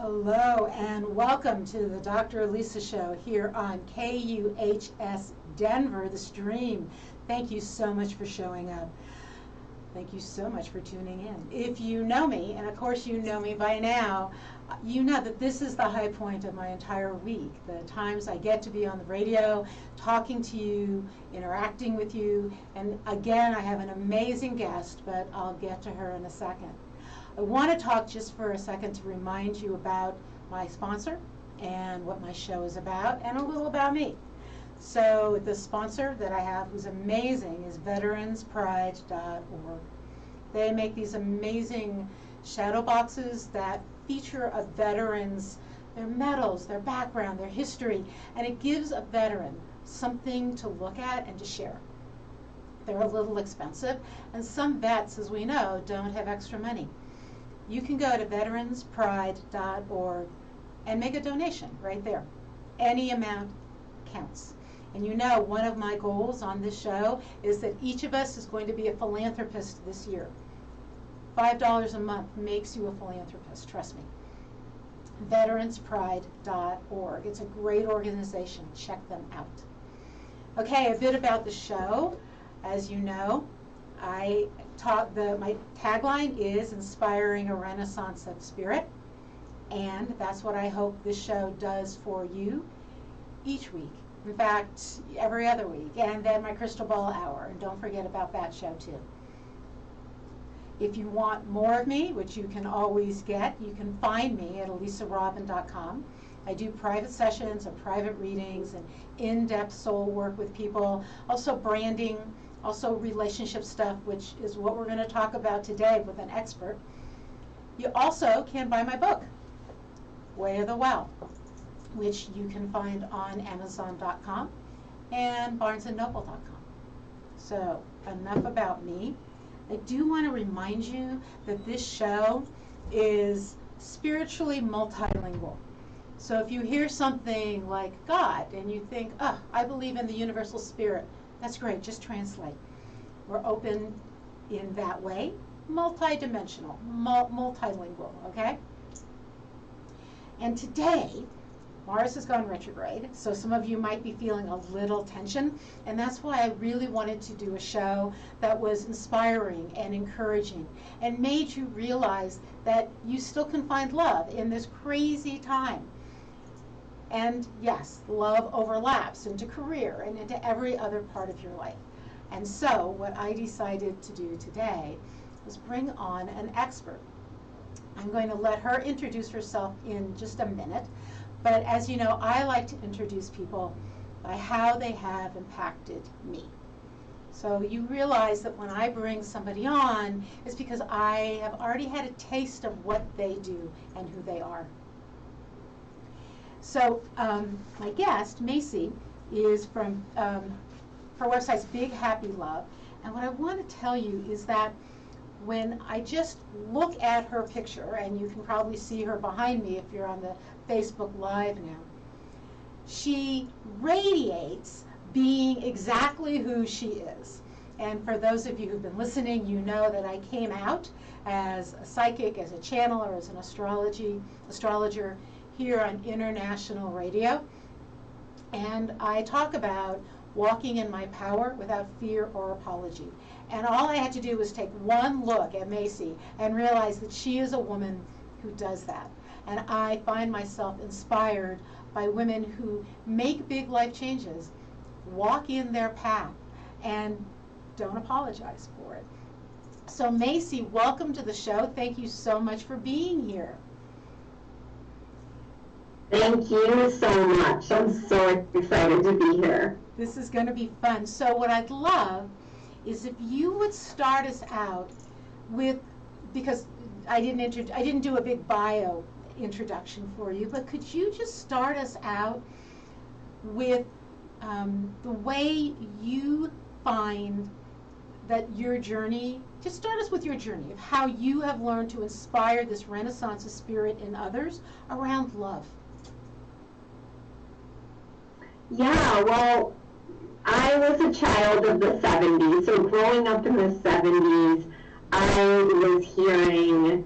Hello and welcome to the Dr. Lisa Show here on KUHS Denver, the stream. Thank you so much for showing up. Thank you so much for tuning in. If you know me, and of course you know me by now, you know that this is the high point of my entire week. The times I get to be on the radio, talking to you, interacting with you, and again I have an amazing guest, but I'll get to her in a second. I want to talk just for a second to remind you about my sponsor and what my show is about and a little about me. So the sponsor that I have, who's amazing, is veteranspride.org. They make these amazing shadow boxes that feature a veteran's, their medals, their background, their history, and it gives a veteran something to look at and to share. They're a little expensive, and some vets, as we know, don't have extra money. You can go to veteranspride.org and make a donation right there. Any amount counts. And you know, one of my goals on this show is that each of us is going to be a philanthropist this year. $5 a month makes you a philanthropist, trust me. Veteranspride.org. It's a great organization. Check them out. Okay, a bit about the show. As you know, my tagline is inspiring a renaissance of spirit, and that's what I hope this show does for you each week. In fact, every other week, and then my crystal ball hour, and don't forget about that show too. If you want more of me, which you can always get, you can find me at elisarobin.com. I do private sessions and private readings and in-depth soul work with people, also branding, also relationship stuff, which is what we're going to talk about today with an expert. You also can buy my book, Way of the Well, which you can find on Amazon.com and BarnesandNoble.com. So enough about me. I do want to remind you that this show is spiritually multilingual. So if you hear something like God and you think, I believe in the universal spirit, that's great, just translate. We're open in that way, multidimensional, multilingual, okay? And today, Mars has gone retrograde, so some of you might be feeling a little tension, and that's why I really wanted to do a show that was inspiring and encouraging and made you realize that you still can find love in this crazy time. And yes, love overlaps into career and into every other part of your life. And so what I decided to do today was bring on an expert. I'm going to let her introduce herself in just a minute. But as you know, I like to introduce people by how they have impacted me. So you realize that when I bring somebody on, it's because I have already had a taste of what they do and who they are. So my guest, Macy, is from her website's Big Happy Love. And what I want to tell you is that when I just look at her picture, and you can probably see her behind me if you're on the Facebook Live now, she radiates being exactly who she is. And for those of you who've been listening, you know that I came out as a psychic, as a channeler, as an astrologer here on international radio. And I talk about walking in my power without fear or apology. And all I had to do was take one look at Macy and realize that she is a woman who does that. And I find myself inspired by women who make big life changes, walk in their path, and don't apologize for it. So Macy, welcome to the show. Thank you so much for being here. Thank you so much. I'm so excited to be here. This is going to be fun. So what I'd love is if you would start us out with, because I didn't do a big bio introduction for you, but could you just start us out with the way you find that your journey, just start us with your journey of how you have learned to inspire this renaissance of spirit in others around love. Yeah, well, I was a child of the 70s, so growing up in the 70s, I was hearing,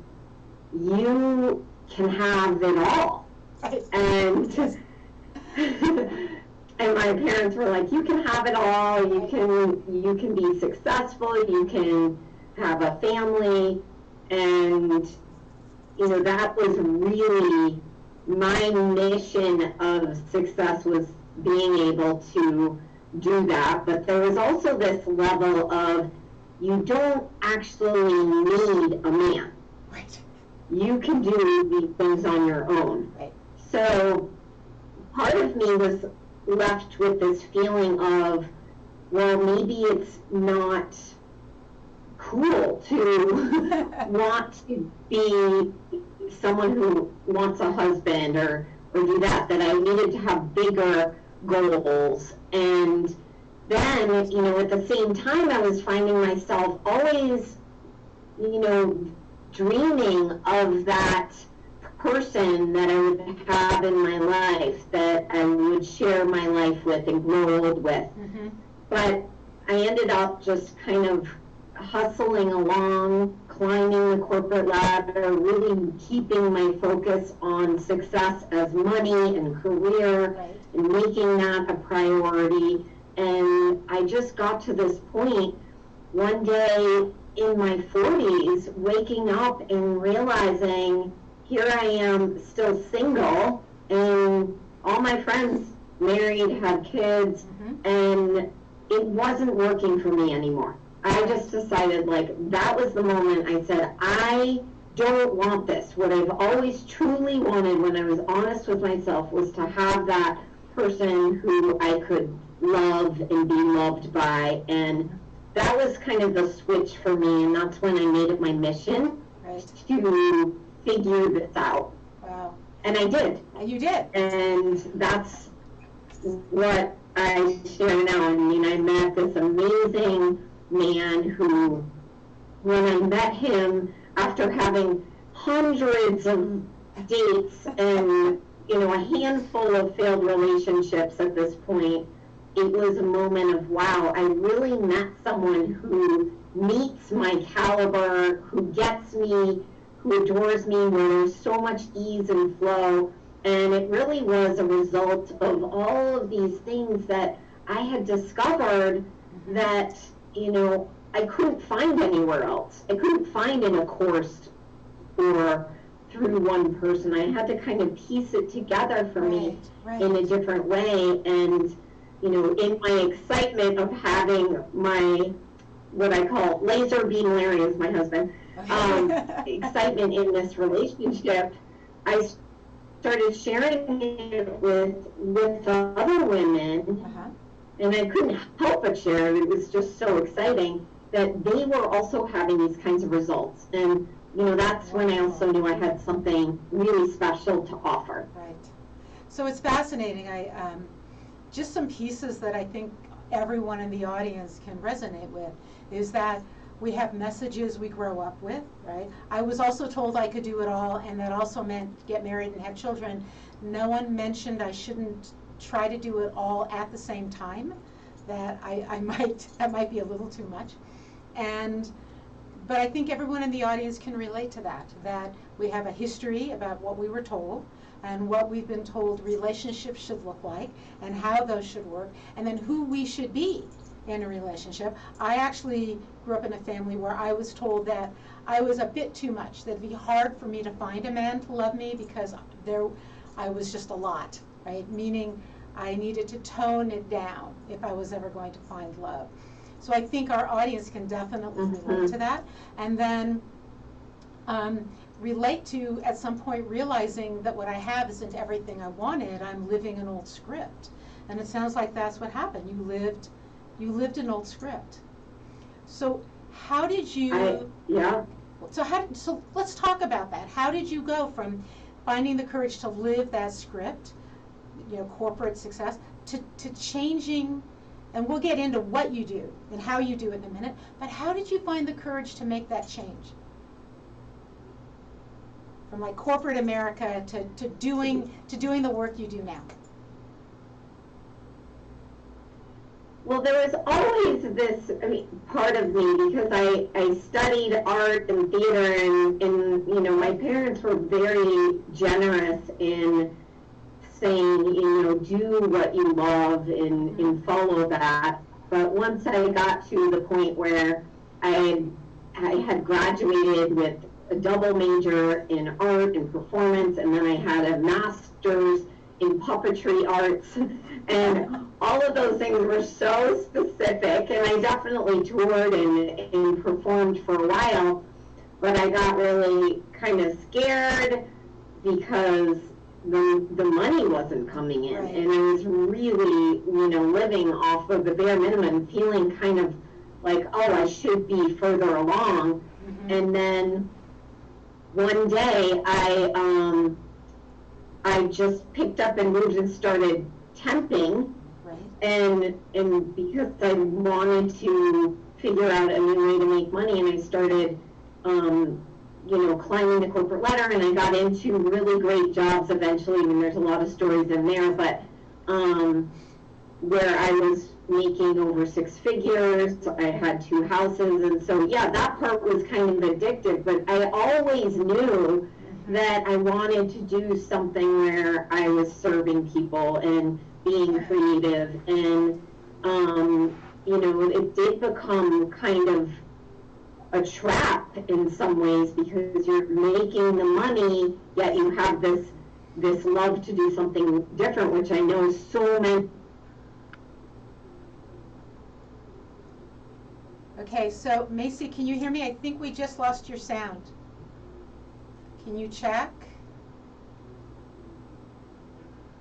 you can have it all. And and my parents were like, you can have it all, you can be successful, you can have a family. And you know, that was really my mission of success, was being able to do that. But there was also this level of, you don't actually need a man. Right. You can do these things on your own. Right. So part of me was left with this feeling of, well, maybe it's not cool to want to be someone who wants a husband or do that I needed to have bigger goals. And then, you know, at the same time, I was finding myself always, you know, dreaming of that person that I would have in my life, that I would share my life with and grow old with. Mm-hmm. But I ended up just kind of hustling along, climbing the corporate ladder, really keeping my focus on success as money and career, Right. and making that a priority. And I just got to this point one day in my 40s, waking up and realizing, here I am still single, and all my friends married, had kids, Mm-hmm. and it wasn't working for me anymore. I just decided, like, that was the moment I said, I don't want this. What I've always truly wanted, when I was honest with myself, was to have that person who I could love and be loved by. And that was kind of the switch for me, and that's when I made it my mission, Right. to figure this out. Wow. And I did. And you did. And that's what I share now. I mean, I met this amazing man who, when I met him after having hundreds of dates and, you know, a handful of failed relationships at this point, it was a moment of, wow, I really met someone who meets my caliber, who gets me, who adores me, where there's so much ease and flow. And it really was a result of all of these things that I had discovered that, you know, I couldn't find anywhere else. I couldn't find in a course or through one person. I had to kind of piece it together for me in a different way. And, you know, in my excitement of having my, what I call laser beam Larry is my husband, excitement in this relationship, I started sharing it with other women, and I couldn't help but share. It was just so exciting that they were also having these kinds of results. And, you know, that's when I also knew I had something really special to offer. Right. So it's fascinating. Just some pieces that I think everyone in the audience can resonate with is that we have messages we grow up with, right? I was also told I could do it all, and that also meant get married and have children. No one mentioned I shouldn't try to do it all at the same time. That that might be a little too much. But I think everyone in the audience can relate to that we have a history about what we were told and what we've been told relationships should look like and how those should work, and then who we should be in a relationship. I actually grew up in a family where I was told that I was a bit too much, that it'd be hard for me to find a man to love me because I was just a lot, right? Meaning I needed to tone it down if I was ever going to find love. So I think our audience can definitely relate to that. And then relate to, at some point, realizing that what I have isn't everything I wanted. I'm living an old script. And it sounds like that's what happened. You lived an old script. So how did you... So let's talk about that. How did you go from finding the courage to live that script, you know, corporate success, to changing, and we'll get into what you do and how you do it in a minute, but how did you find the courage to make that change? From like corporate America to doing the work you do now. Well, there was always this, I mean, part of me, because I studied art and theater, and, you know, my parents were very generous in saying, you know, do what you love and follow that. But once I got to the point where I had graduated with a double major in art and performance, and then I had a master's in puppetry arts, and all of those things were so specific, and I definitely toured and performed for a while, but I got really kind of scared because the money wasn't coming in, Right. and I was really, you know, living off of the bare minimum, feeling kind of like, oh, I should be further along. Mm-hmm. And then one day I just picked up and moved and started temping, Right. and because I wanted to figure out a new way to make money, and I started, you know, climbing the corporate ladder, and I got into really great jobs eventually. I mean, there's a lot of stories in there, but where I was making over 6 figures, I had 2 houses, and so, yeah, that part was kind of addictive, but I always knew that I wanted to do something where I was serving people and being creative, and, you know, it did become kind of a trap in some ways, because you're making the money, yet you have this love to do something different, which I know so many. Okay, so Macy, can you hear me? I think we just lost your sound. Can you check?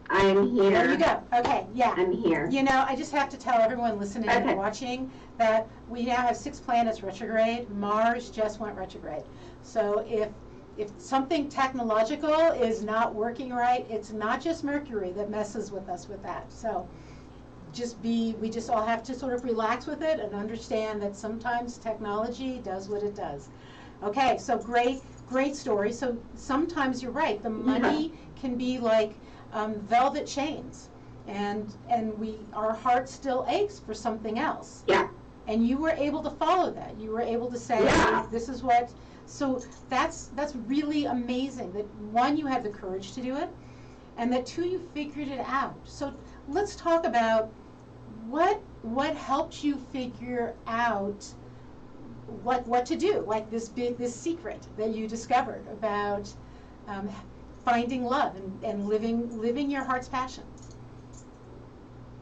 I'm here. There you go. Okay, yeah. I'm here. You know, I just have to tell everyone listening Okay. and watching that we now have 6 planets retrograde. Mars just went retrograde. So if something technological is not working right, it's not just Mercury that messes with us with that. So we just all have to sort of relax with it and understand that sometimes technology does what it does. Okay, so great story. So sometimes you're right, the money can be like velvet chains, and our heart still aches for something else. Yeah. And you were able to follow that. You were able to say, Yeah. this is what. So that's really amazing that, one, you had the courage to do it, and that, two, you figured it out. So let's talk about what helped you figure out what to do, like this secret that you discovered about finding love and living your heart's passion.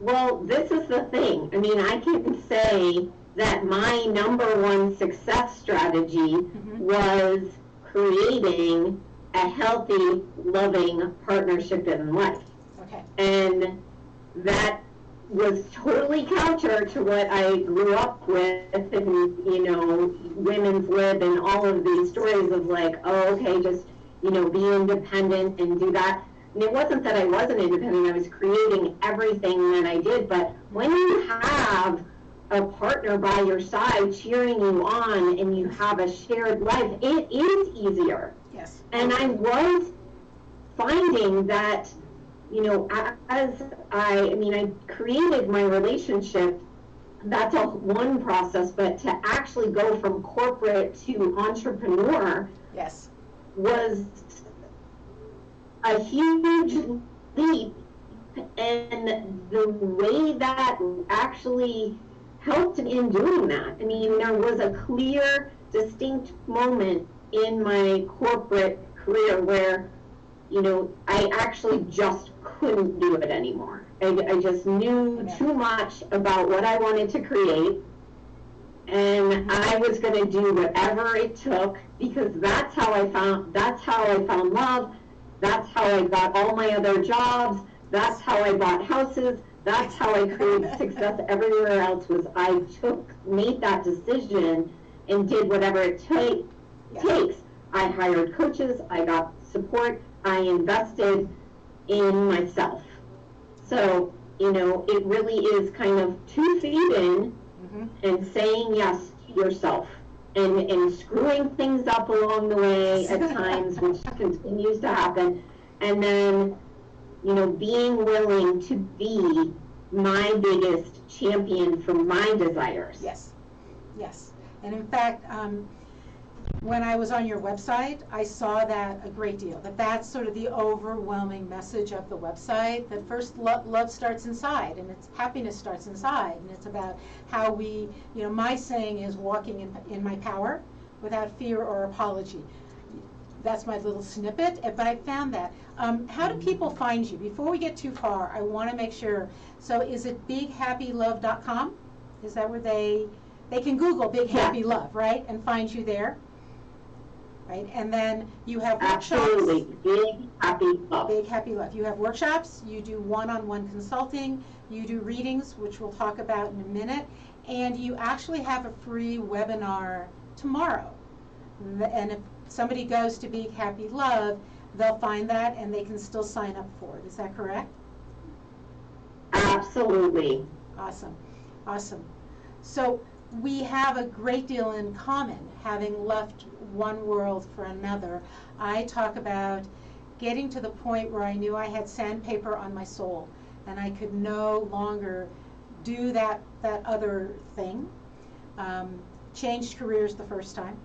Well, this is the thing. I mean, I can say that my #1 success strategy was creating a healthy, loving partnership in life. Okay. And that was totally counter to what I grew up with, and, you know, women's lib and all of these stories of like, oh, okay, just, you know, be independent and do that. And it wasn't that I wasn't independent, I was creating everything that I did, but when you have a partner by your side cheering you on and you have a shared life, it is easier. Yes. And I was finding that, you know, as I created my relationship, that's one process, but to actually go from corporate to entrepreneur, yes, was a huge leap, and the way that actually helped in doing that. I mean, there was a clear, distinct moment in my corporate career where, you know, I actually just couldn't do it anymore. I just knew too much about what I wanted to create, and I was going to do whatever it took, because that's how I found love. That's how I got all my other jobs. That's how I bought houses. That's how I created success everywhere else. Was I made that decision and did whatever it takes. I hired coaches. I got support. I invested in myself. So, you know, it really is kind of 2 feet in and saying yes to yourself, and screwing things up along the way at times, which continues to happen, and then, you know, being willing to be my biggest champion for my desires. Yes, yes. And in fact, when I was on your website, I saw that a great deal, that's sort of the overwhelming message of the website, that first love starts inside, and it's happiness starts inside, and it's about how we, my saying is walking in my power without fear or apology. That's my little snippet, but I found that. How do people find you? Before we get too far, I want to make sure, so is it bighappylove.com? Is that where they can Google Big Happy Love, right, and find you there? Right, and then you have workshops. Absolutely, Big Happy Love. Big Happy Love. You have workshops, you do one-on-one consulting, you do readings, which we'll talk about in a minute, and you actually have a free webinar tomorrow. And if somebody goes to Big Happy Love, they'll find that and they can still sign up for it. Is that correct? Absolutely. Awesome, awesome. So we have a great deal in common, having left one world for another. I talk about getting to the point where I knew I had sandpaper on my soul and I could no longer do that other thing. Changed careers the first time.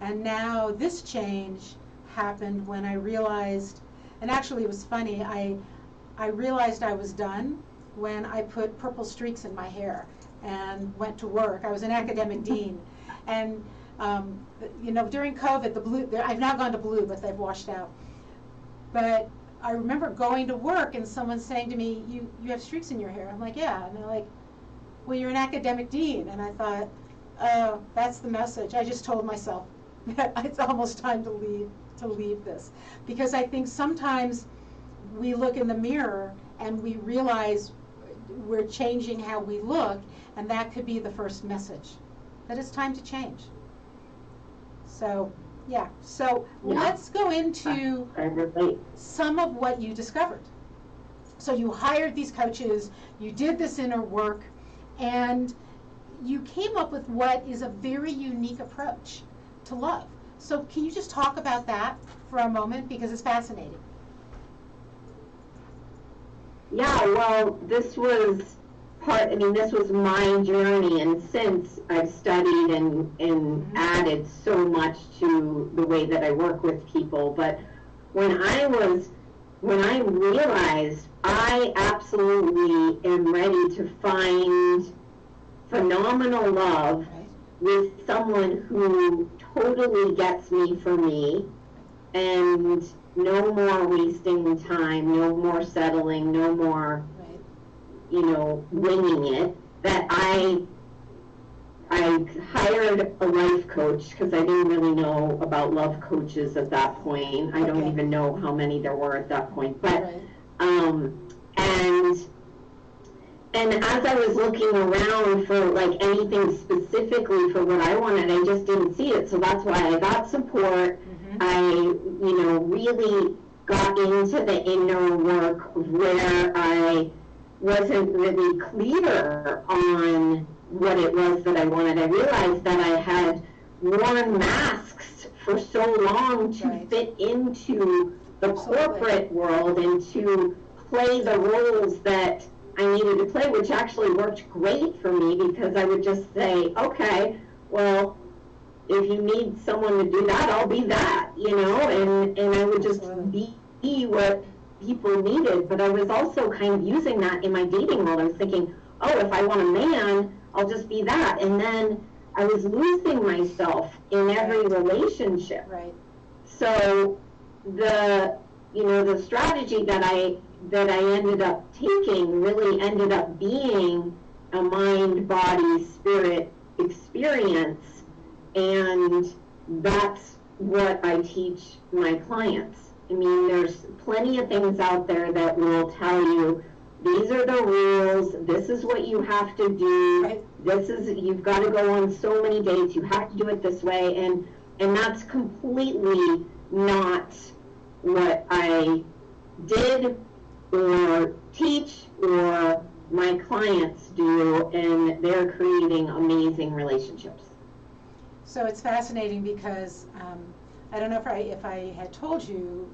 And now this change happened when I realized, and actually it was funny, I realized I was done when I put purple streaks in my hair and went to work. I was an academic dean. And during COVID, the blue, I've now gone to blue, but they've washed out. But I remember going to work and someone saying to me, you have streaks in your hair. I'm like, yeah. And they're like, well, you're an academic dean. And I thought, oh, that's the message. I just told myself that it's almost time to leave this. Because I think sometimes we look in the mirror and we realize we're changing how we look, and that could be the first message, that it's time to change. So, yeah. So let's go into some of what you discovered. So you hired these coaches, you did this inner work, and you came up with what is a very unique approach to love. So can you just talk about that for a moment, because it's fascinating. Yeah, well, this was my journey, and since I've studied and added so much to the way that I work with people. But when I realized I absolutely am ready to find phenomenal love with someone who totally gets me for me, and no more wasting time, no more settling, no more, winging it, that I hired a life coach, because I didn't really know about love coaches at that point. I don't even know how many there were at that point. But, and as I was looking around for like anything specifically for what I wanted, I just didn't see it. So that's why I got support. I, really got into the inner work where I wasn't really clear on what it was that I wanted. I realized that I had worn masks for so long to fit into the corporate world and to play the roles that I needed to play, which actually worked great for me, because I would just say, okay, well, if you need someone to do that, I'll be that, and I would just be what people needed. But I was also kind of using that in my dating world. I was thinking, oh, if I want a man, I'll just be that. And then I was losing myself in every relationship. Right. So the strategy that I ended up taking really ended up being a mind, body, spirit experience. And that's what I teach my clients. I mean, there's plenty of things out there that will tell you, these are the rules, this is what you have to do, you've got to go on so many dates, you have to do it this way, and that's completely not what I did or teach or my clients do, and they're creating amazing relationships. So it's fascinating because I don't know if I had told you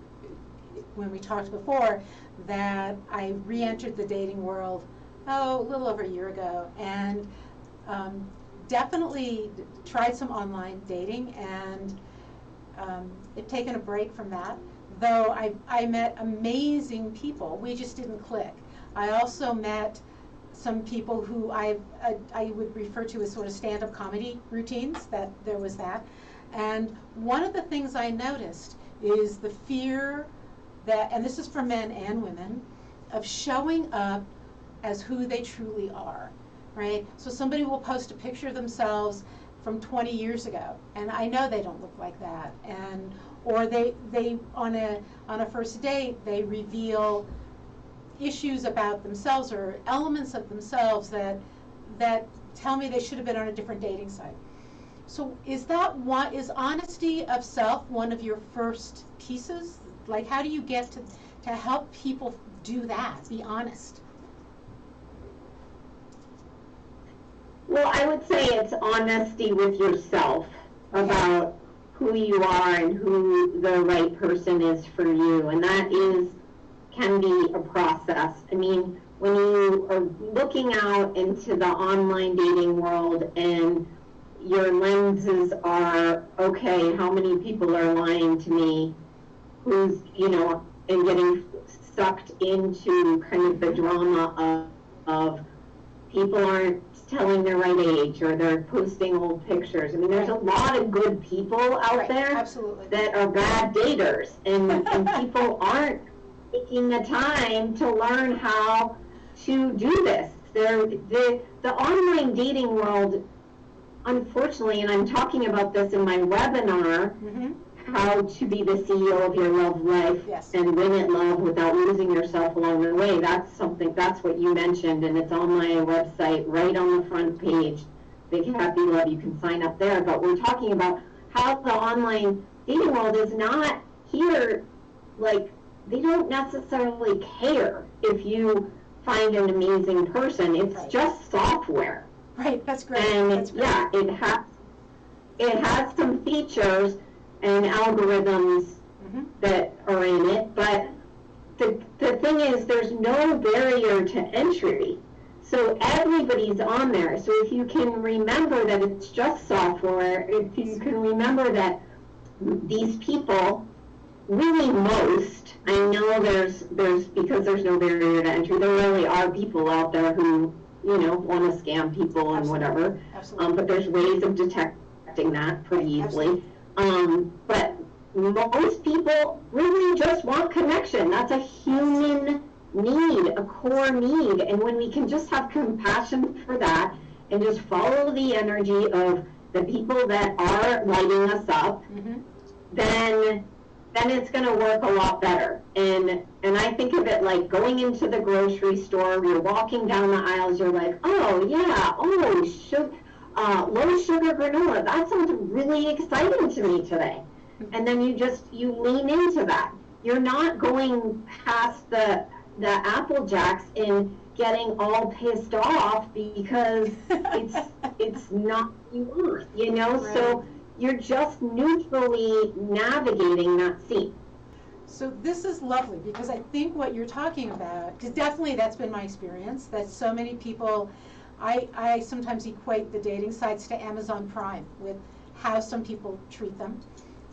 when we talked before that I re-entered the dating world a little over a year ago, and definitely tried some online dating, and have taken a break from that. Though I met amazing people, we just didn't click. I also met some people who I would refer to as sort of stand-up comedy routines, that there was that. And one of the things I noticed is the fear that, and this is for men and women, of showing up as who they truly are, right? So somebody will post a picture of themselves from 20 years ago, and I know they don't look like that, and or they on a first date they reveal issues about themselves or elements of themselves that tell me they should have been on a different dating site. So is honesty of self one of your first pieces? Like, how do you get to help people do that, be honest? Well, I would say it's honesty with yourself about who you are and who the right person is for you, and that can be a process. I mean, when you are looking out into the online dating world and your lenses are, okay, how many people are lying to me, who's, and getting sucked into kind of the drama of people aren't telling their right age, or they're posting old pictures. I mean, there's a lot of good people out there absolutely, that are bad daters, and people aren't taking the time to learn how to do this. The online dating world, unfortunately, and I'm talking about this in my webinar, how to be the CEO of your love life and win at love without losing yourself along the way. That's what you mentioned, and it's on my website right on the front page, Big Happy Love. You can sign up there. But we're talking about how the online dating world is not here, like, they don't necessarily care if you find an amazing person. It's just software. Right, that's great. And that's great. Yeah, it has some features and algorithms that are in it, but the thing is, there's no barrier to entry. So everybody's on there. So if you can remember that it's just software, if you can remember that these people, really most, I know there's because there's no barrier to entry, there really are people out there who, want to scam people and whatever. Absolutely. But there's ways of detecting that pretty easily. But most people really just want connection. That's a human need, a core need. And when we can just have compassion for that and just follow the energy of the people that are lighting us up, then it's going to work a lot better. And I think of it like going into the grocery store, you're walking down the aisles, you're like, oh yeah, low sugar granola, that sounds really exciting to me today. And then you lean into that. You're not going past the Apple Jacks and getting all pissed off because it's not what you want, Right. So you're just neutrally navigating that scene. So this is lovely, because I think what you're talking about, because definitely that's been my experience, that so many people, I sometimes equate the dating sites to Amazon Prime with how some people treat them.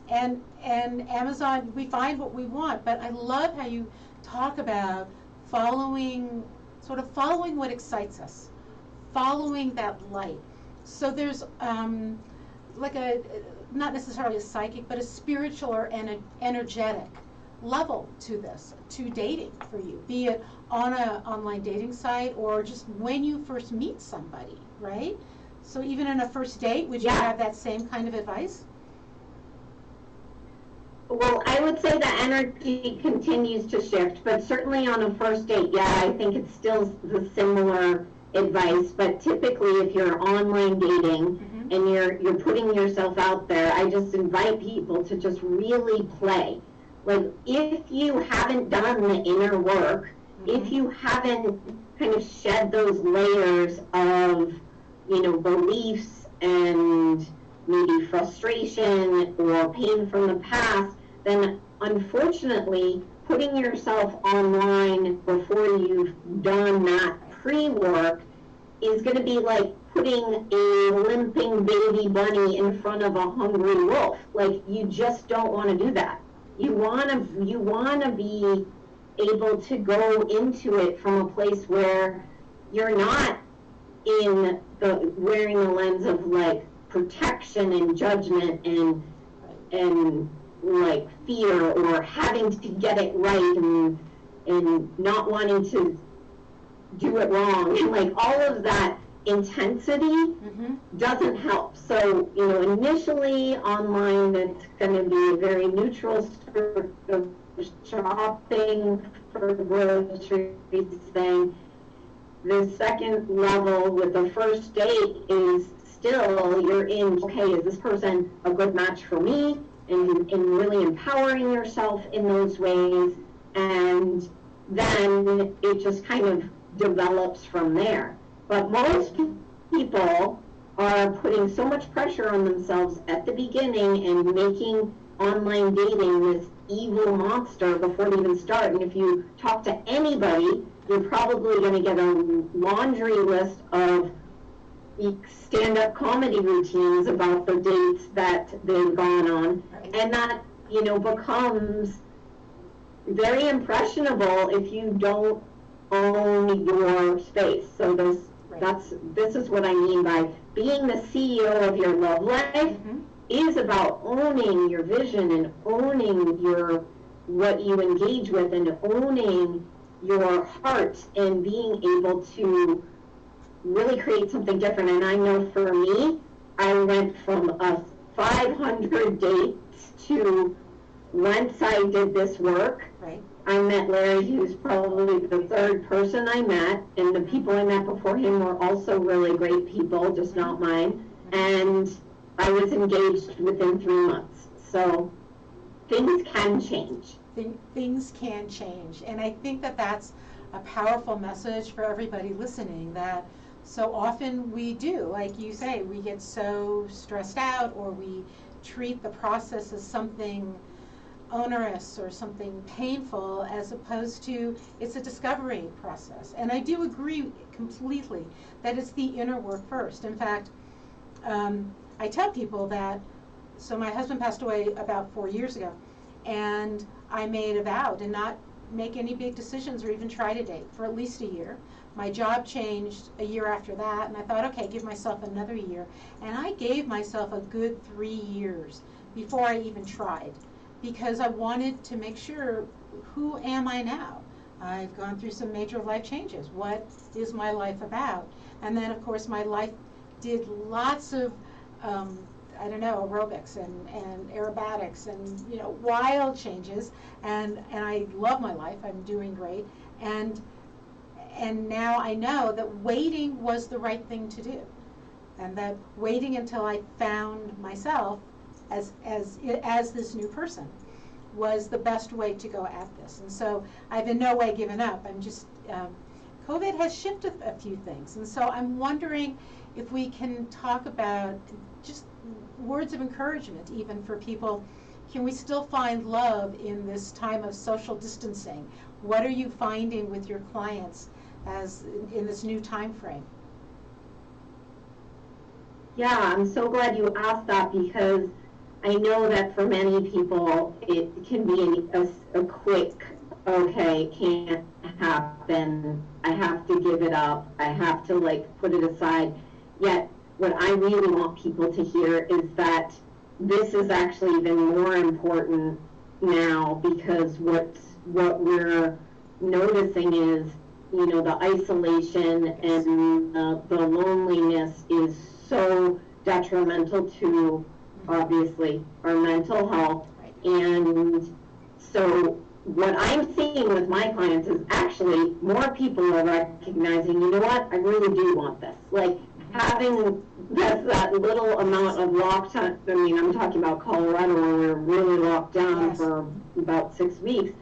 And Amazon, we find what we want, but I love how you talk about following what excites us, following that light. So there's like not necessarily a psychic, but a spiritual or energetic level to this, to dating for you, be it on an online dating site or just when you first meet somebody, right? So even in a first date, would you have that same kind of advice? Well, I would say the energy continues to shift, but certainly on a first date, I think it's still the similar advice. But typically, if you're online dating and you're putting yourself out there, I just invite people to just really play. Like, if you haven't done the inner work, if you haven't kind of shed those layers of, beliefs and maybe frustration or pain from the past, then unfortunately putting yourself online before you've done that pre-work is going to be like putting a limping baby bunny in front of a hungry wolf. Like, you just don't want to do that. You want to be able to go into it from a place where you're not in the wearing the lens of like protection and judgment and like fear or having to get it right and not wanting to do it wrong, and like all of that intensity doesn't help. So, you know, initially online, it's going to be a very neutral sort of shopping for groceries thing. The second level with the first date is still, you're in, okay, is this person a good match for me? And really empowering yourself in those ways. And then it just kind of develops from there. But most people are putting so much pressure on themselves at the beginning and making online dating this evil monster before they even start. And if you talk to anybody, you're probably going to get a laundry list of stand-up comedy routines about the dates that they've gone on. And that, you know, becomes very impressionable if you don't own your space. So this is what I mean by being the CEO of your love life is about owning your vision and owning your what you engage with and owning your heart and being able to really create something different. And I know for me, I went from a 500 dates to, once I did this work, I met Larry, who's probably the third person I met, and the people I met before him were also really great people, just not mine. And I was engaged within 3 months. So things can change. Things can change. And I think that that's a powerful message for everybody listening, that so often we do, like you say, we get so stressed out, or we treat the process as something onerous or something painful, as opposed to it's a discovery process. And I do agree completely that it's the inner work first. In fact, I tell people that, so my husband passed away about 4 years ago, and I made a vow to not make any big decisions or even try to date for at least a year. My job changed a year after that, and I thought, okay, give myself another year. And I gave myself a good 3 years before I even tried, because I wanted to make sure, who am I now? I've gone through some major life changes. What is my life about? And then, of course, my life did lots of, aerobics and aerobatics and, you know, wild changes. And I love my life. I'm doing great. And now I know that waiting was the right thing to do. And that waiting until I found myself as this new person was the best way to go at this. And so I've in no way given up. I'm just, COVID has shifted a few things. And so I'm wondering if we can talk about just words of encouragement, even for people. Can we still find love in this time of social distancing? What are you finding with your clients as in this new time frame? Yeah, I'm so glad you asked that, because I know that for many people it can be a quick, okay, can't happen, I have to give it up, I have to like put it aside. Yet what I really want people to hear is that this is actually even more important now, because what we're noticing is, you know, the isolation and the loneliness is so detrimental to, obviously, our mental health. And so what I'm seeing with my clients is actually more people are recognizing, you know what, I really do want this. Like, having that little amount of lockdown, I mean, I'm talking about Colorado, where we're really locked down for about 6 weeks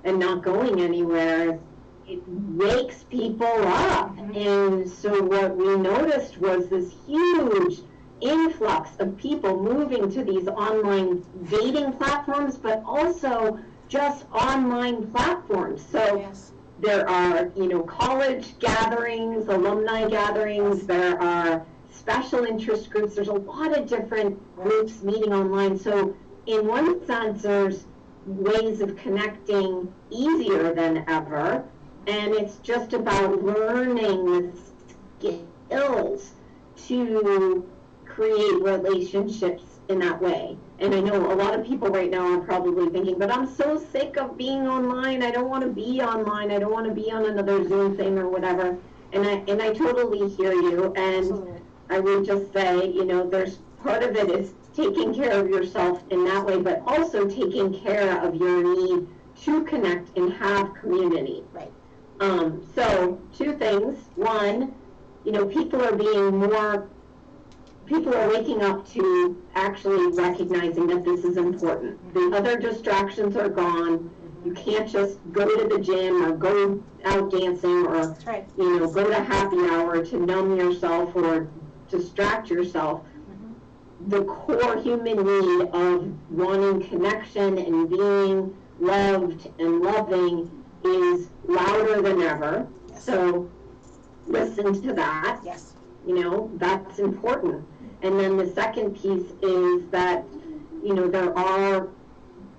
and not going anywhere, it wakes people up. And so what we noticed was this huge influx of people moving to these online dating platforms, but also just online platforms. So there are, college gatherings, alumni gatherings, there are special interest groups. There's a lot of different groups meeting online. So in one sense, there's ways of connecting easier than ever. And it's just about learning the skills to create relationships in that way. And I know a lot of people right now are probably thinking, but I'm so sick of being online. I don't want to be online. I don't want to be on another Zoom thing or whatever. And I totally hear you. And absolutely. I would just say, there's part of it is taking care of yourself in that way, but also taking care of your need to connect and have community. Right. So 2 things. One, people are waking up to actually recognizing that this is important. The other distractions are gone. You can't just go to the gym or go out dancing or, go to happy hour to numb yourself or distract yourself. The core human need of wanting connection and being loved and loving is louder than ever. Yes. So listen to that. Yes. That's important. And then the second piece is that,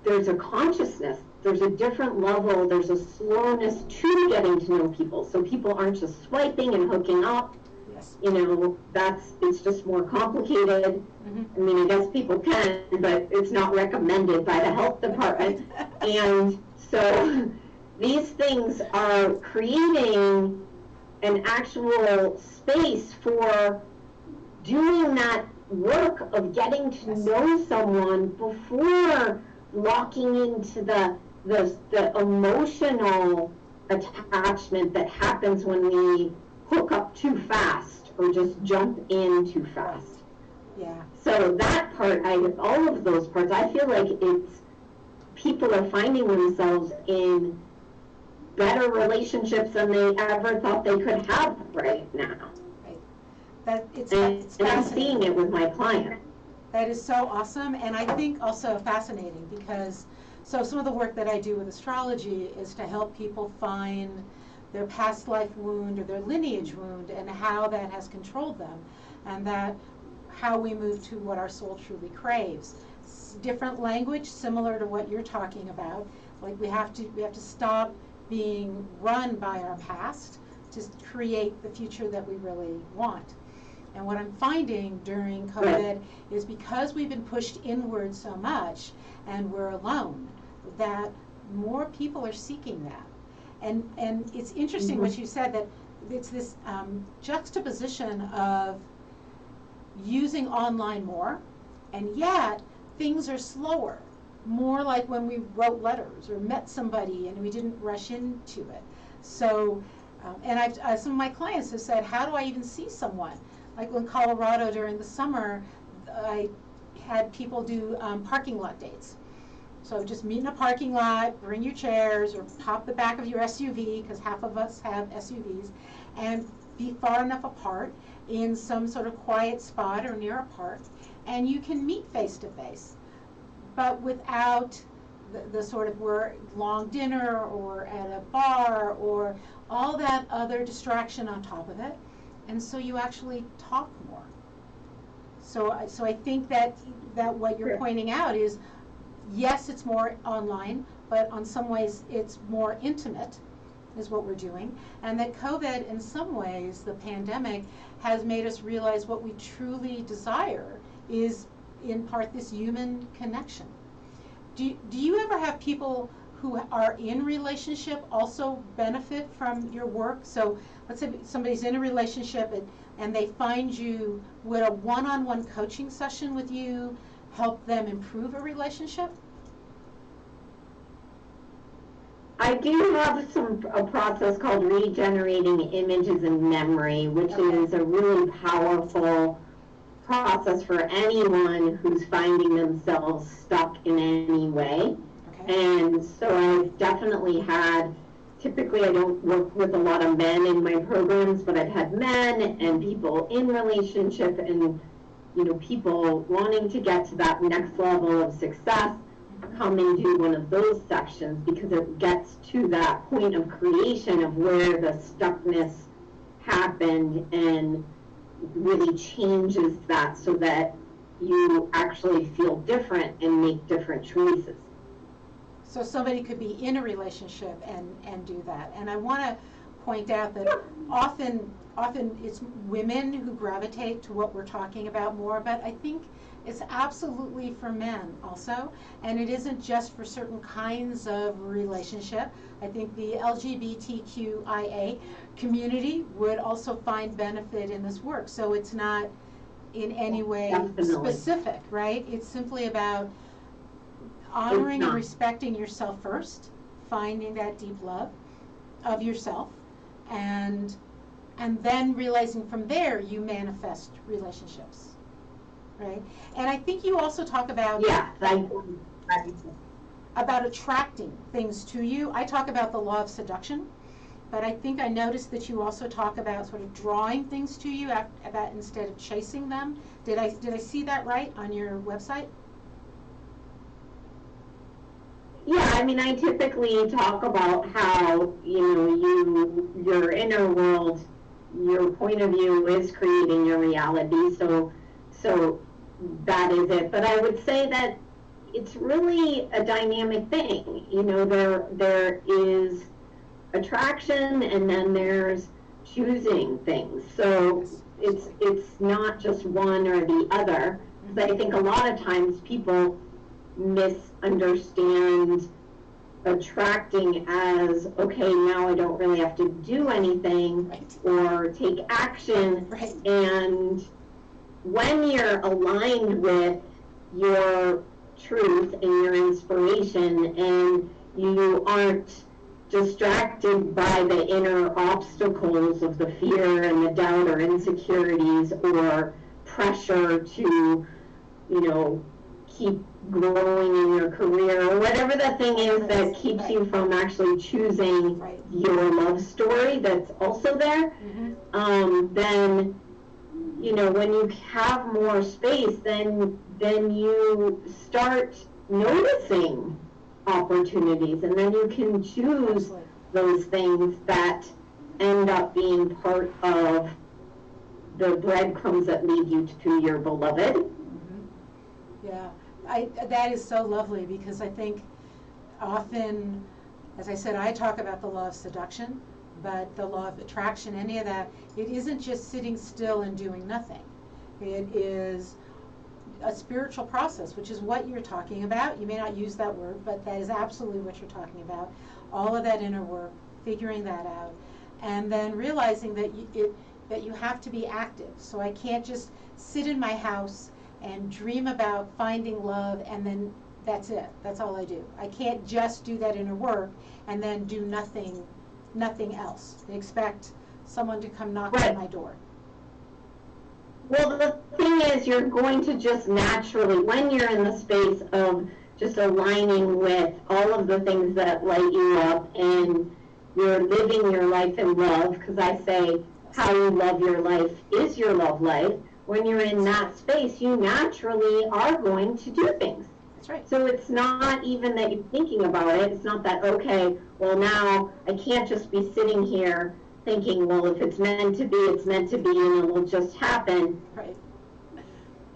there's a consciousness, there's a different level, there's a slowness to getting to know people. So people aren't just swiping and hooking up. Yes. It's just more complicated. I mean, I guess people can, but it's not recommended by the health department. And so these things are creating an actual space for doing that work of getting to know someone before locking into the emotional attachment that happens when we hook up too fast or just jump in too fast. Yeah. So that part, all of those parts, I feel like people are finding themselves in better relationships than they ever thought they could have right now. It's and I'm seeing it with my client. That is so awesome, and I think also fascinating because some of the work that I do with astrology is to help people find their past life wound or their lineage wound and how that has controlled them, and that how we move to what our soul truly craves. Different language, similar to what you're talking about. Like we have to stop being run by our past to create the future that we really want. And what I'm finding during COVID is because we've been pushed inward so much and we're alone, that more people are seeking that. And it's interesting what you said, that it's this juxtaposition of using online more, and yet things are slower, more like when we wrote letters or met somebody and we didn't rush into it. So, and I've some of my clients have said, how do I even see someone? Like in Colorado during the summer, I had people do parking lot dates. So just meet in a parking lot, bring your chairs, or pop the back of your SUV, because half of us have SUVs, and be far enough apart in some sort of quiet spot or near a park, and you can meet face to face, but without the sort of long dinner or at a bar or all that other distraction on top of it. And so you actually talk more. So I think that what you're pointing out is, yes, it's more online, but on some ways it's more intimate, is what we're doing. And that COVID, in some ways, the pandemic, has made us realize what we truly desire is, in part, this human connection. Do you ever have people who are in relationship also benefit from your work? So let's say somebody's in a relationship and they find you, would a one-on-one coaching session with you help them improve a relationship? I do have a process called regenerating images in memory, which is a really powerful process for anyone who's finding themselves stuck in any way. And so I've definitely had, typically I don't work with a lot of men in my programs, but I've had men and people in relationship and, people wanting to get to that next level of success. come and do one of those sections, because it gets to that point of creation of where the stuckness happened and really changes that so that you actually feel different and make different choices. So somebody could be in a relationship and do that. And I want to point out that often it's women who gravitate to what we're talking about more, but I think it's absolutely for men also. And it isn't just for certain kinds of relationship. I think the LGBTQIA community would also find benefit in this work. So it's not in any way specific, right? It's simply about honoring and respecting yourself first, finding that deep love of yourself, and then realizing from there you manifest relationships, right? And I think you also talk about about attracting things to you. I talk about the law of seduction, but I think I noticed that you also talk about sort of drawing things to you about instead of chasing them. Did I see that right on your website? Yeah, I mean, I typically talk about how, your inner world, your point of view is creating your reality. So that is it. But I would say that it's really a dynamic thing. There is attraction, and then there's choosing things. So it's not just one or the other. But I think a lot of times people misunderstand attracting as, okay, now I don't really have to do anything or take action. Right. And when you're aligned with your truth and your inspiration, and you aren't distracted by the inner obstacles of the fear and the doubt or insecurities or pressure to, keep growing in your career, or whatever the thing is that keeps you from actually choosing your love story that's also there, then, when you have more space, then you start noticing opportunities, and then you can choose those things that end up being part of the breadcrumbs that lead you to your beloved. Yeah. That is so lovely, because I think often, as I said, I talk about the law of seduction, but the law of attraction, any of that, it isn't just sitting still and doing nothing. It is a spiritual process, which is what you're talking about. You may not use that word, but that is absolutely what you're talking about. All of that inner work, figuring that out, and then realizing that you have to be active. So I can't just sit in my house and dream about finding love, and then that's it. That's all I do. I can't just do that inner work and then do nothing else. They expect someone to come knock on my door. Well, the thing is, you're going to just naturally, when you're in the space of just aligning with all of the things that light you up, and you're living your life in love, because I say how you love your life is your love life. When you're in that space, you naturally are going to do things. That's right. So it's not even that you're thinking about it. It's not that, okay, well, now I can't just be sitting here thinking, well, if it's meant to be, it's meant to be, and it will just happen. Right.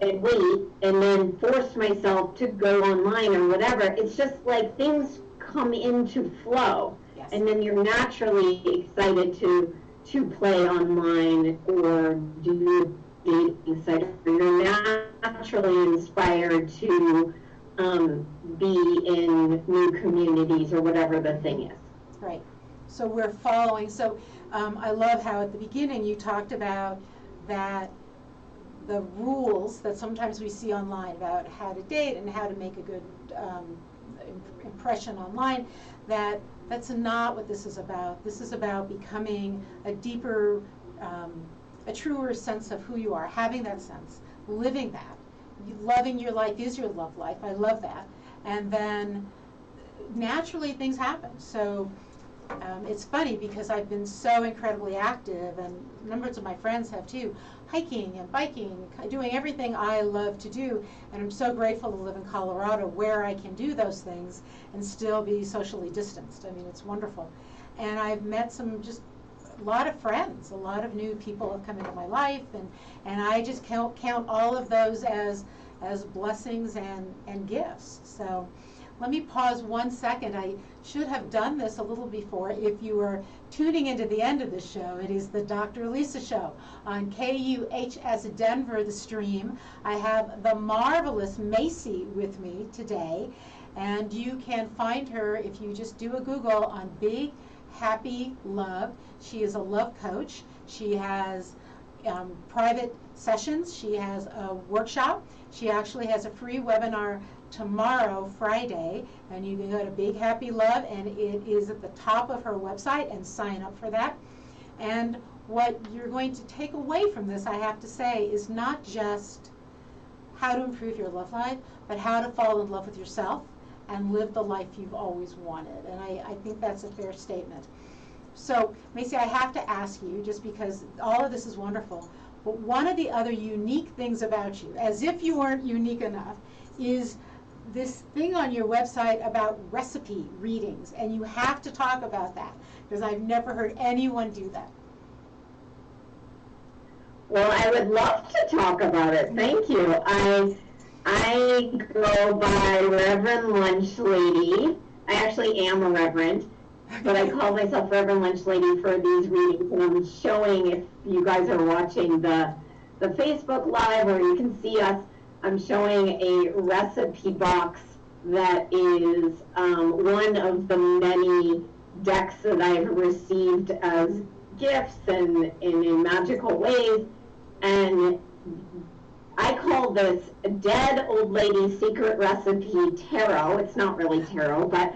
And wait, and then force myself to go online or whatever. It's just like things come into flow. Yes. And then you're naturally excited to play online or do dating site, or you're naturally inspired to be in new communities or whatever the thing is. Right. So we're following. So I love how at the beginning you talked about that the rules that sometimes we see online about how to date and how to make a good impression online, that's not what this is about. This is about becoming a deeper, a truer sense of who you are, having that sense, living that. Loving your life is your love life. I love that. And then naturally things happen. So It's funny because I've been so incredibly active, and numbers of my friends have too, hiking and biking, doing everything I love to do, and I'm so grateful to live in Colorado where I can do those things and still be socially distanced. I mean, it's wonderful. And I've met just a lot of friends, a lot of new people have come into my life, and I just count all of those as blessings and gifts. So let me pause 1 second. I should have done this a little before. If you are tuning into the end of the show, it is the Dr. Lisa Show on KUHS Denver, the stream. I have the marvelous Macy with me today, and you can find her if you just do a Google on Big Happy Love. She is a love coach. She has private sessions. She has a workshop. She actually has a free webinar tomorrow, Friday, and you can go to Big Happy Love, and it is at the top of her website, and sign up for that. And what you're going to take away from this, I have to say, is not just how to improve your love life, but how to fall in love with yourself and live the life you've always wanted. And I think that's a fair statement. So, Macy, I have to ask you, just because all of this is wonderful, but one of the other unique things about you, as if you weren't unique enough, is this thing on your website about recipe readings, and you have to talk about that, because I've never heard anyone do that. Well, I would love to talk about it. Thank you. I go by Reverend Lunch Lady. I actually am a reverend, but I call myself Reverend Lunch Lady for these readings, and I'm showing, if you guys are watching the Facebook Live, or you can see us, I'm showing a recipe box that is one of the many decks that I've received as gifts and in magical ways. And I call this Dead Old Lady Secret Recipe Tarot. It's not really tarot, but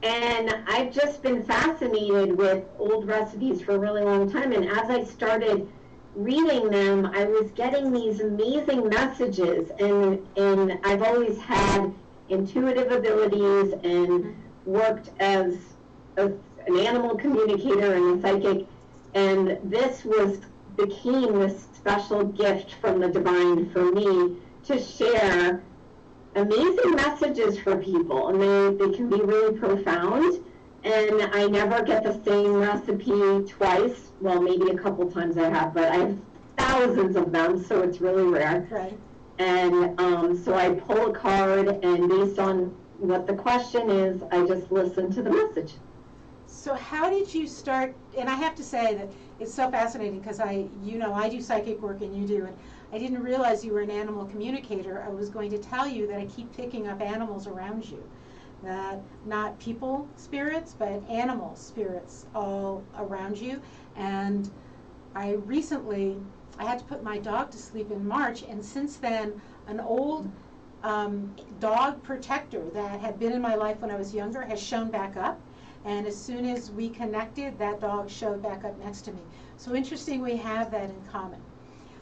and I've just been fascinated with old recipes for a really long time. And as I started reading them, I was getting these amazing messages, and I've always had intuitive abilities and worked as an animal communicator and a psychic, and this became this special gift from the divine for me to share amazing messages for people, and they can be really profound. And I never get the same recipe twice. Well, maybe a couple times I have, but I have thousands of them, so it's really rare. Right. And so I pull a card, and based on what the question is, I just listen to the message. So how did you start? And I have to say that it's so fascinating, because I do psychic work and you do, and I didn't realize you were an animal communicator. I was going to tell you that I keep picking up animals around you. That not people spirits, but animal spirits all around you. And I had to put my dog to sleep in March, and since then, an old dog protector that had been in my life when I was younger has shown back up. And as soon as we connected, that dog showed back up next to me. So interesting, we have that in common.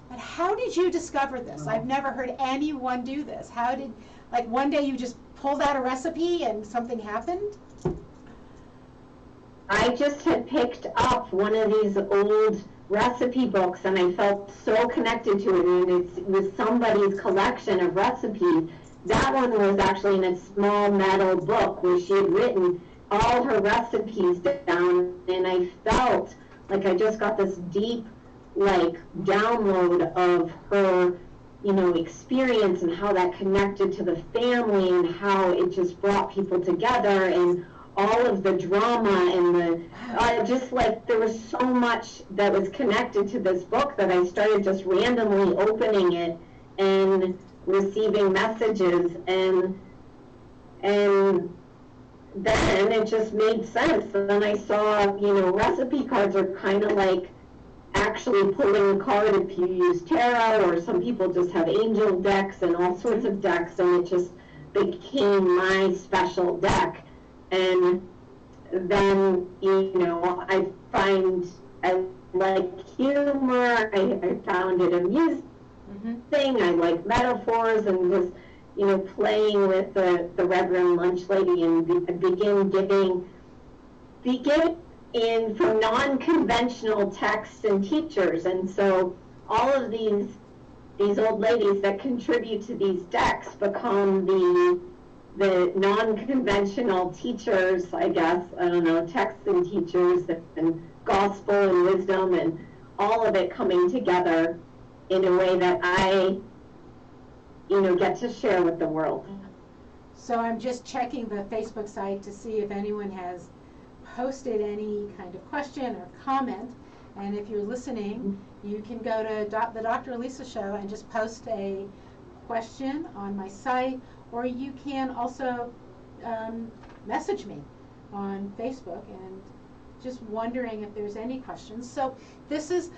But how did you discover this? I've never heard anyone do this. How did, like, one day you just pulled out a recipe and something happened? I just had picked up one of these old recipe books, and I felt so connected to it, and it was somebody's collection of recipes. That one was actually in a small metal book where she had written all her recipes down, and I felt like I just got this deep, like, download of her, experience, and how that connected to the family, and how it just brought people together, and all of the drama, and there was so much that was connected to this book that I started just randomly opening it and receiving messages, and then it just made sense. And then I saw, recipe cards are kind of like actually pulling a card if you use tarot, or some people just have angel decks and all sorts of decks, and it just became my special deck. And then, I like humor, I found it amusing, I like metaphors, and just, playing with the Reverend Lunch Lady, and begin giving begin in from non-conventional texts and teachers. And so all of these old ladies that contribute to these decks become the non-conventional teachers, I guess, I don't know, texts and teachers and gospel and wisdom and all of it coming together in a way that I, get to share with the world. So I'm just checking the Facebook site to see if anyone has posted any kind of question or comment. And if you're listening, you can go to the Dr. Lisa Show and just post a question on my site, or you can also message me on Facebook, and just wondering if there's any questions. So this is,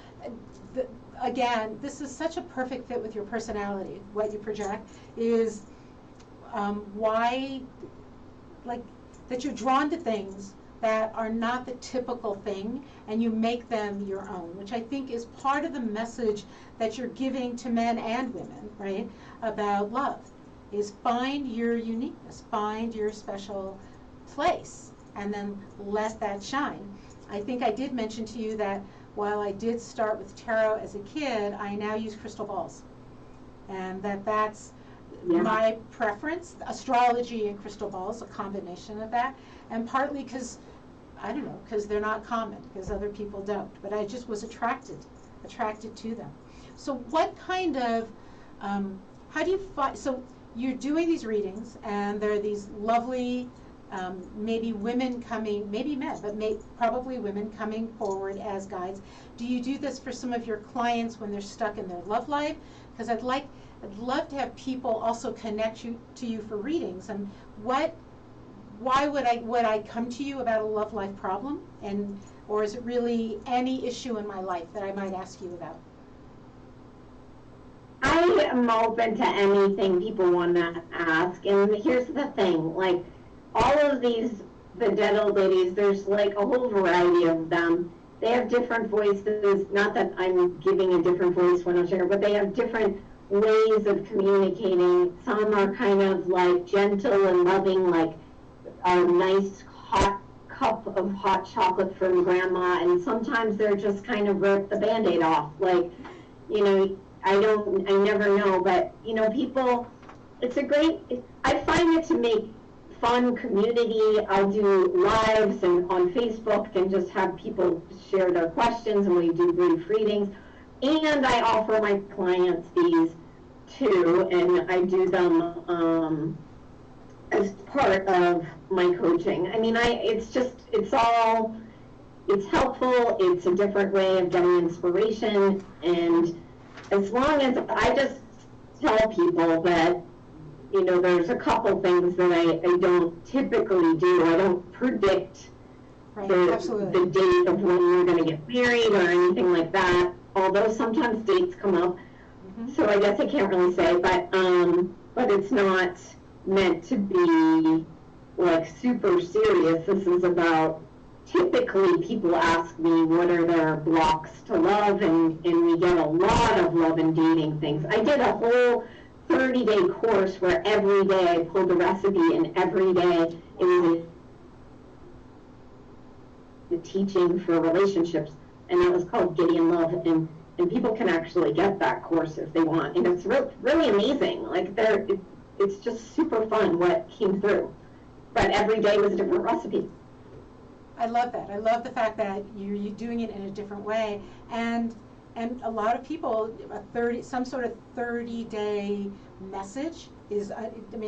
again, this is such a perfect fit with your personality. What you project is why, that you're drawn to things that are not the typical thing, and you make them your own, which I think is part of the message that you're giving to men and women, right, about love, is find your uniqueness, find your special place, and then let that shine. I think I did mention to you that while I did start with tarot as a kid, I now use crystal balls, and that's my preference. Astrology and crystal balls, a combination of that, and partly because they're not common, because other people don't. But I just was attracted to them. So what kind of, how do you find, so you're doing these readings, and there are these lovely, maybe women coming, maybe men, but probably women coming forward as guides. Do you do this for some of your clients when they're stuck in their love life? Because I'd love to have people also connect to you for readings. And why would I come to you about a love life problem, or is it really any issue in my life that I might ask you about? I am open to anything people want to ask, and here's the thing, all of the dead old ladies, there's a whole variety of them. They have different voices, not that I'm giving a different voice when I'm sharing, but they have different ways of communicating. Some are kind of gentle and loving, a nice hot cup of hot chocolate from grandma, and sometimes they're just kind of rip the Band-Aid off. I never know, but people, I find it to make fun community. I'll do lives and on Facebook and just have people share their questions, and we do brief readings. And I offer my clients these too, and I do them as part of my coaching. It's helpful, it's a different way of getting inspiration, and as long as I just tell people that, there's a couple things that I don't typically do. I don't predict the date of when you're going to get married or anything like that, although sometimes dates come up. So I guess I can't really say, but it's not meant to be super serious. This is about, typically people ask me what are their blocks to love, and we get a lot of love and dating things. I did a whole 30-day course where every day I pulled a recipe, and every day it was a teaching for relationships, and that was called Gideon Love, and people can actually get that course if they want, and it's really amazing. It's just super fun what came through, but every day was a different recipe. I love that. I love the fact that you're doing it in a different way, and a lot of people, some sort of 30-day message is,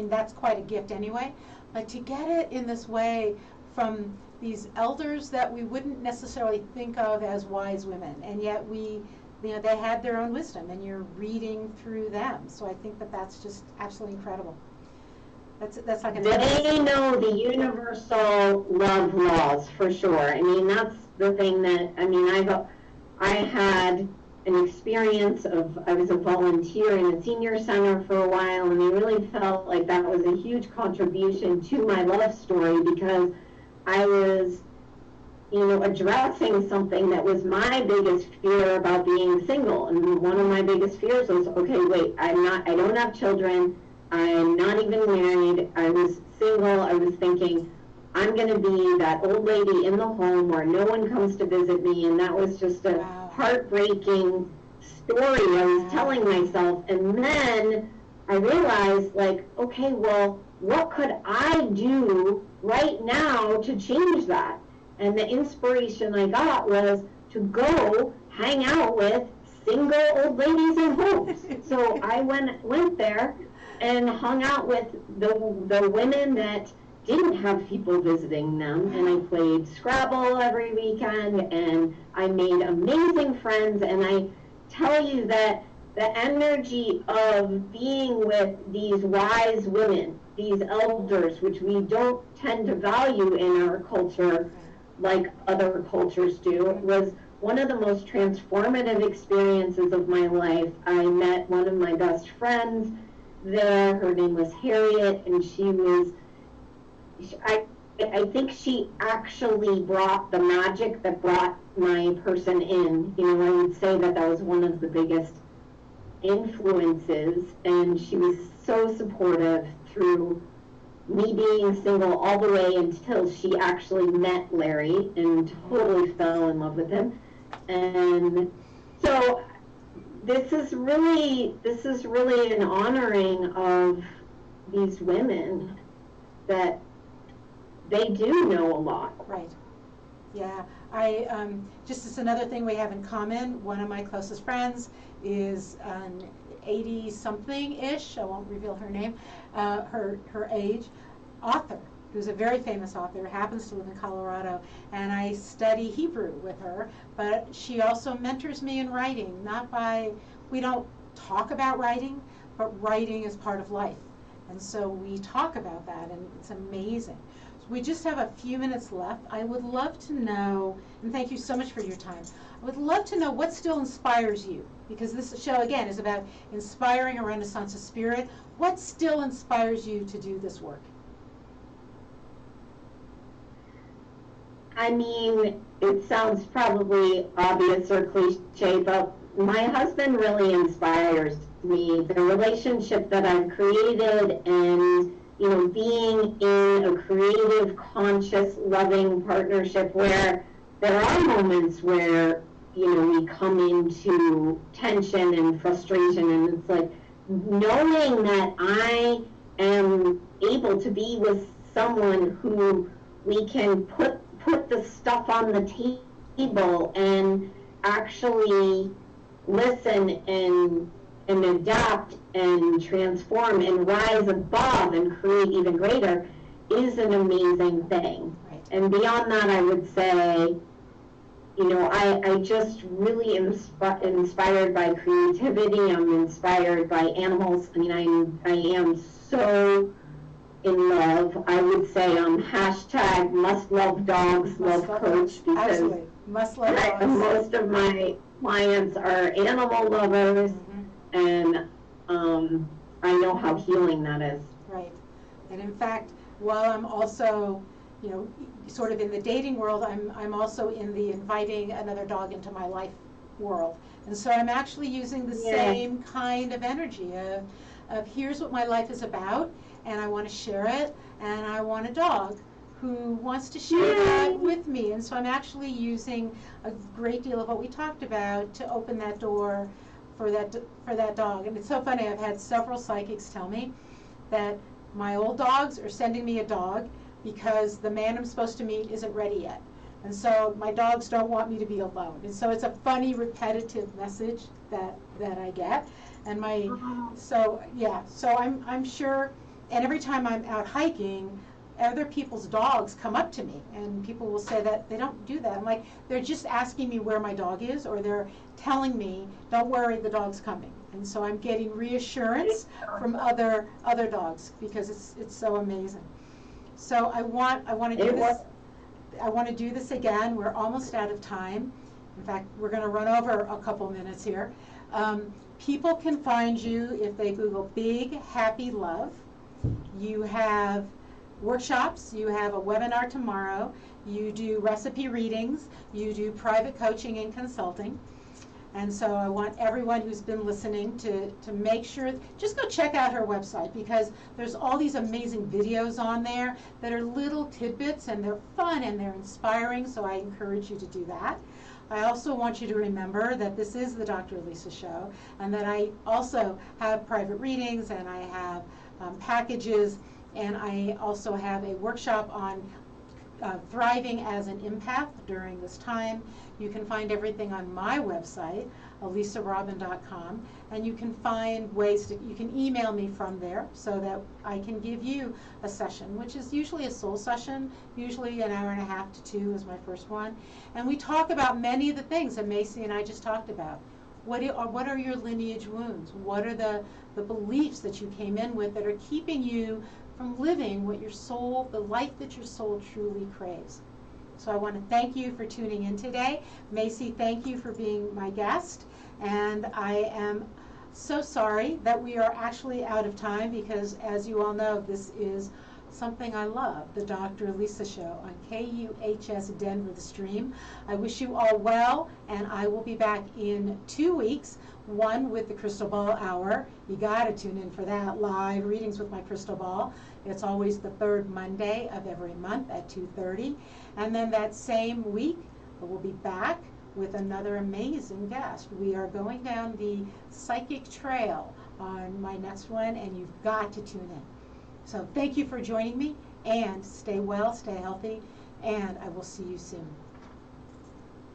that's quite a gift anyway. But to get it in this way from these elders that we wouldn't necessarily think of as wise women, and yet they had their own wisdom, and you're reading through them. So I think that's just absolutely incredible. That's like they know the universal love laws for sure. That's the thing that I had an experience of, I was a volunteer in a senior center for a while, and I really felt like that was a huge contribution to my love story, because I was addressing something that was my biggest fear about being single. And one of my biggest fears was, okay, wait, I don't have children, I'm not even married, I was single. I was thinking, I'm going to be that old lady in the home where no one comes to visit me. And that was just a heartbreaking story I was telling myself. And then I realized, like, okay, well, what could I do right now to change that? And the inspiration I got was to go hang out with single old ladies in homes. So I went there and hung out with the women that didn't have people visiting them, and I played Scrabble every weekend, and I made amazing friends. And I tell you that the energy of being with these wise women, these elders, which we don't tend to value in our culture like other cultures do, was one of the most transformative experiences of my life. I met one of my best friends there. Her name was Harriet, and I think she actually brought the magic that brought my person in. You know, I would say that was one of the biggest influences, and she was so supportive through me being single all the way until she actually met Larry and totally fell in love with him. And so this is really an honoring of these women, that they do know a lot. Right. Yeah. Just as another thing we have in common, one of my closest friends is an 80-something-ish, I won't reveal her name, her age, author, who's a very famous author, happens to live in Colorado, and I study Hebrew with her, but she also mentors me in writing, we don't talk about writing, but writing is part of life. And so we talk about that, and it's amazing. So we just have a few minutes left. I would love to know, and thank you so much for your time, I would love to know what still inspires you, because this show, again, is about inspiring a renaissance of spirit. What still inspires you to do this work? I mean, it sounds probably obvious or cliche, but my husband really inspires me. The relationship that I've created, and, you know, being in a creative, conscious, loving partnership where there are moments where, you know, we come into tension and frustration, and it's like knowing that I am able to be with someone who we can put the stuff on the table and actually listen and adapt and transform and rise above and create even greater is an amazing thing. Right. And beyond that, I would say, you know, I just really am inspired by creativity. I'm inspired by animals. I mean, I am so in love. I would say hashtag must love dogs, love coach, because absolutely. Must love dogs. Most of my clients are animal lovers, and I know how healing that is. Right. And in fact, while I'm also, you know, sort of in the dating world, I'm also in the inviting another dog into my life world. And so I'm actually using the same kind of energy of here's what my life is about, and I want to share it, and I want a dog who wants to share that with me. And so I'm actually using a great deal of what we talked about to open that door for that dog. And it's so funny, I've had several psychics tell me that my old dogs are sending me a dog because the man I'm supposed to meet isn't ready yet. And so my dogs don't want me to be alone. And so it's a funny, repetitive message that I get. And so I'm sure, and every time I'm out hiking, other people's dogs come up to me, and people will say that they don't do that. I'm like, they're just asking me where my dog is, or they're telling me, don't worry, the dog's coming. And so I'm getting reassurance from other dogs, because it's so amazing. So I want to do this. I want to do this again. We're almost out of time. In fact, we're going to run over a couple minutes here. People can find you if they Google Big Happy Love. You have workshops, you have a webinar tomorrow, you do recipe readings, you do private coaching and consulting. And so I want everyone who's been listening to make sure, just go check out her website, because there's all these amazing videos on there that are little tidbits, and they're fun and they're inspiring, so I encourage you to do that. I also want you to remember that this is the Dr. Lisa Show, and that I also have private readings, and I have packages, and I also have a workshop on thriving as an empath during this time. You can find everything on my website, elisarobin.com, and you can find ways to, you can email me from there so that I can give you a session, which is usually a soul session, usually an hour and a half to 2 is my first one. And we talk about many of the things that Macy and I just talked about. What are your lineage wounds? What are the beliefs that you came in with that are keeping you from living what your soul, the life that your soul truly craves? So I want to thank you for tuning in today. Macy, thank you for being my guest. And I am so sorry that we are actually out of time, because as you all know, this is something I love, the Dr. Lisa Show on KUHS Denver, the stream. I wish you all well, and I will be back in 2 weeks, one with the Crystal Ball Hour. You got to tune in for that, live readings with my crystal ball. It's always the third Monday of every month at 2:30. And then that same week, we'll be back with another amazing guest. We are going down the psychic trail on my next one, and you've got to tune in. So thank you for joining me, and stay well, stay healthy, and I will see you soon.